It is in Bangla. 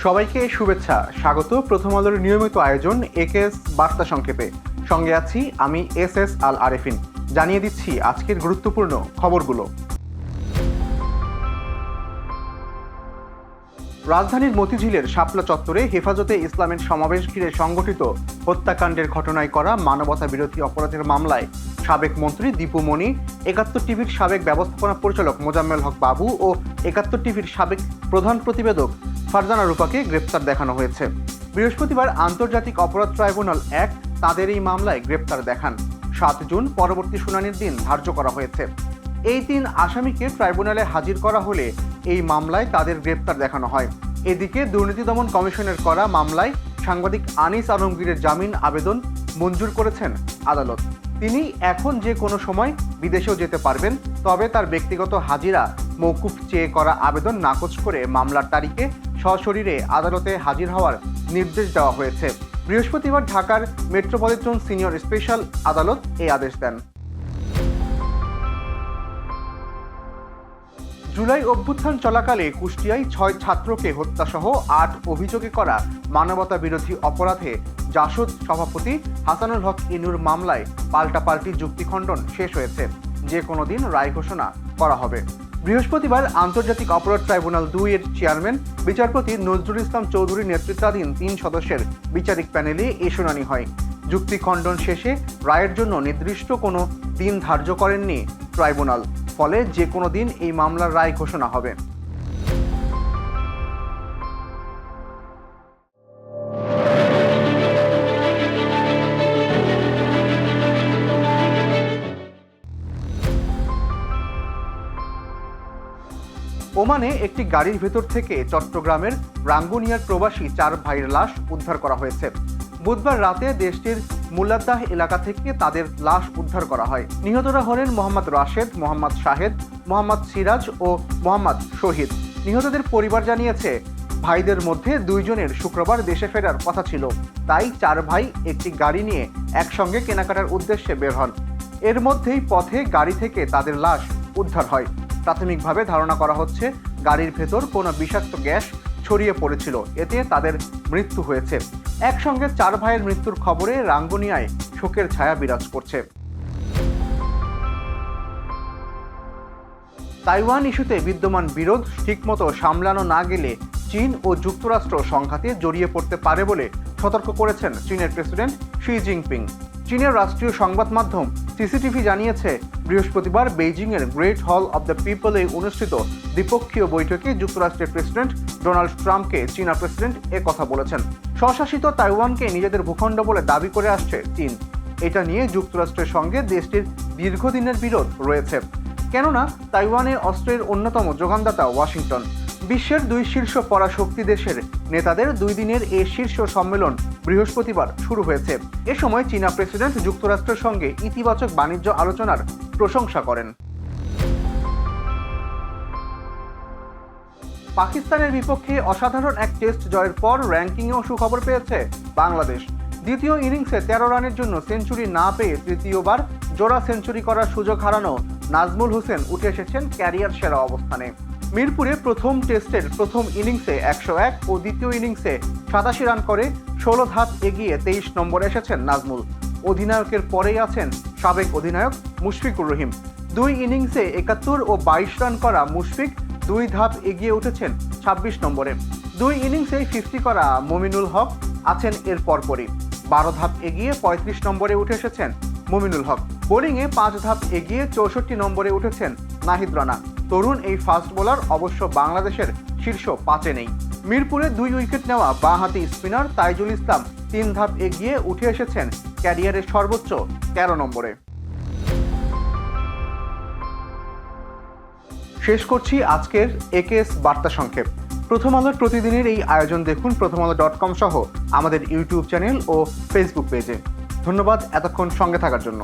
সবাইকে শুভেচ্ছা, স্বাগত প্রথম আলোর নিয়মিত আয়োজন একেএস বার্তা সংক্ষেপে। সঙ্গে আছি আমি এস আল আরেফিন। জানিয়ে দিচ্ছি আজকের গুরুত্বপূর্ণ খবরগুলো। রাজধানীর মতিঝিলের শাপলা চত্বরে হেফাজতে ইসলামের সমাবেশ ঘিরে সংগঠিত হত্যাকাণ্ডের ঘটনায় করা মানবতা বিরোধী অপরাধের মামলায় সাবেক মন্ত্রী দীপু মনি, ৭১ টিভির সাবেক ব্যবস্থাপনা পরিচালক মোজাম্মেল হক বাবু ও ৭১ টিভির সাবেক প্রধান প্রতিবেদক ফারজানা রূপাকে গ্রেপ্তার দেখানো হয়েছে। বৃহস্পতিবার আন্তর্জাতিক অপরাধ ট্রাইব্যুনাল ১ তাদের এই মামলায় গ্রেপ্তার দেখান। ৭ জুন পরবর্তী শুনানির দিন ধার্য করা হয়েছে। এই ৩ আসামিকে ট্রাইব্যুনালে হাজির করা হলে এই মামলায় তাদের গ্রেপ্তার দেখানো হয়। এদিকে দুর্নীতি দমন কমিশনের করা মামলায় সাংবাদিক আনিস আলমগীরের জামিন আবেদন মঞ্জুর করেছেন আদালত। তিনি এখন যে কোনো সময় বিদেশেও যেতে পারবেন, তবে তার ব্যক্তিগত হাজিরা মওকুফ চেয়ে করা আবেদন নাকচ করে মামলার তারিখে সশরীরে আদালতে হাজির হওয়ার নির্দেশ দেওয়া হয়েছে। বৃহস্পতিবার ঢাকার মেট্রোপলিটন সিনিয়র স্পেশাল আদালত এই আদেশ দেন। জুলাই অভ্যুত্থান চলাকালে কুষ্টিয়ায় ৬ ছাত্রকে হত্যাসহ ৮ অভিযোগে করা মানবতা বিরোধী অপরাধে জাসদ সভাপতি হাসানুল হক ইনুর মামলায় পাল্টাপাল্টি যুক্তি খণ্ডন শেষ হয়েছে। যে কোনো দিন রায় ঘোষণা করা হবে। বৃহস্পতিবার আন্তর্জাতিক অপরাধ ট্রাইব্যুনাল ২ এর চেয়ারম্যান বিচারপতি নজরুল ইসলাম চৌধুরী নেতৃত্বাধীন ৩ সদস্যের বিচারিক প্যানেলে এই শুনানি হয়। যুক্তি খণ্ডন শেষে রায়ের জন্য নির্দিষ্ট কোনো দিন ধার্য করেননি ট্রাইব্যুনাল, ফলে যে কোনো দিন এই মামলার রায় ঘোষণা হবে। ওমানে একটি গাড়ির ভেতর থেকে চট্টগ্রামের রাঙ্গুনিয়ার প্রবাসী ৪ ভাইয়ের লাশ উদ্ধার করা হয়েছে। বুধবার রাতে দেশটির মুলাদ্দাহ এলাকা থেকে তাদের লাশ উদ্ধার করা হয়। নিহতরা হলেন মোহাম্মদ রাশেদ, মোহাম্মদ শাহেদ, মোহাম্মদ সিরাজ ও মোহাম্মদ শহীদ। নিহতদের পরিবার জানিয়েছে, ভাইদের মধ্যে ২ জনের শুক্রবার দেশে ফেরার কথা ছিল, তাই ৪ ভাই একটি গাড়ি নিয়ে একসঙ্গে কেনাকাটার উদ্দেশ্যে বের হন। এর মধ্যেই পথে গাড়ি থেকে তাদের লাশ উদ্ধার হয়। প্রাথমিকভাবে ধারণা করা হচ্ছে গাড়ির ভেতর কোনো বিষাক্ত গ্যাস ছড়িয়ে পড়েছিল, এতে তাদের মৃত্যু হয়েছে। একসঙ্গে ৪ ভাইয়ের মৃত্যুর খবরে রাঙ্গুনিয়ায় শোকের ছায়া বিরাজ করছে। তাইওয়ান ইস্যুতে বিদ্যমান বিরোধ ঠিকমতো সামলানো না গেলে চীন ও যুক্তরাষ্ট্র সংঘাতে জড়িয়ে পড়তে পারে বলে সতর্ক করেছেন চীনের প্রেসিডেন্ট শি জিনপিং। চীনের রাষ্ট্রীয় সংবাদ মাধ্যম সিসিটিভি জানিয়েছে, বৃহস্পতিবার বেইজিংয়ের গ্রেট হল অব দ্য পিপলে অনুষ্ঠিত দ্বিপক্ষীয় বৈঠকে যুক্তরাষ্ট্রের প্রেসিডেন্ট ডোনাল্ড ট্রাম্পকে চীনা প্রেসিডেন্ট কথা বলেছেন। স্বশাসিত তাইওয়ানকে নিজেদের ভূখণ্ড বলে দাবি করে আসছে চীন। এটা নিয়ে যুক্তরাষ্ট্রের সঙ্গে দেশটির দীর্ঘদিনের বিরোধ রয়েছে, কেননা তাইওয়ানের অস্ত্রের অন্যতম যোগানদাতা ওয়াশিংটন। বিশ্বের ২ শীর্ষ পরাশক্তি দেশের নেতাদের ২ দিনের এই শীর্ষ সম্মেলন বৃহস্পতিবার শুরু হয়েছে। এ সময় চীনা প্রেসিডেন্ট যুক্তরাষ্ট্রের সঙ্গে ইতিবাচক বাণিজ্য আলোচনার প্রশংসা করেন। পাকিস্তানের বিপক্ষে অসাধারণ এক টেস্ট জয়ের পর র্যাঙ্কিংয়েও সুখবর পেয়েছে বাংলাদেশ। দ্বিতীয় ইনিংসে ১৩ রানের জন্য সেঞ্চুরি না পেয়ে তৃতীয়বার জোড়া সেঞ্চুরি করার সুযোগ হারানো নাজমুল হোসেন উঠে এসেছেন ক্যারিয়ার সেরা অবস্থানে। মিরপুরে প্রথম টেস্টের প্রথম ইনিংসে ১০১ ও দ্বিতীয় ইনিংসে ৮৭ রান করে ১৬ ধাপ এগিয়ে ২৩ নম্বরে এসেছেন নাজমুল। অধিনায়কের পরেই আছেন সাবেক অধিনায়ক মুশফিকুর রহিম। ২ ইনিংসে ৭১ ও ২২ রান করা মুশফিক ২ ধাপ এগিয়ে উঠেছেন ২৬ নম্বরে। ২ ইনিংসে ৫০ করা মমিনুল হক আছেন এর পরপরই। ১২ ধাপ এগিয়ে ৩৫ নম্বরে উঠে এসেছেন মমিনুল হক। বোলিংয়ে ৫ ধাপ এগিয়ে ৬৪ নম্বরে উঠেছেন নাহিদ রানা। তরুণ এই ফাস্ট বোলার অবশ্য বাংলাদেশের শীর্ষ ৫-এ নেই। মিরপুরে ২ উইকেট নেওয়া বাঁহাতি স্পিনার তাইজুল ইসলাম ৩ ধাপ এগিয়ে উঠে এসেছেন ক্যারিয়ারের সর্বোচ্চ ১৩ নম্বরে। শেষ করছি আজকের একেএস বার্তা সংক্ষেপ। প্রথম আলোর প্রতিদিনের এই আয়োজন দেখুন প্রথমআলো.com সহ আমাদের ইউটিউব চ্যানেল ও ফেসবুক পেজে। ধন্যবাদ এতক্ষণ সঙ্গে থাকার জন্য।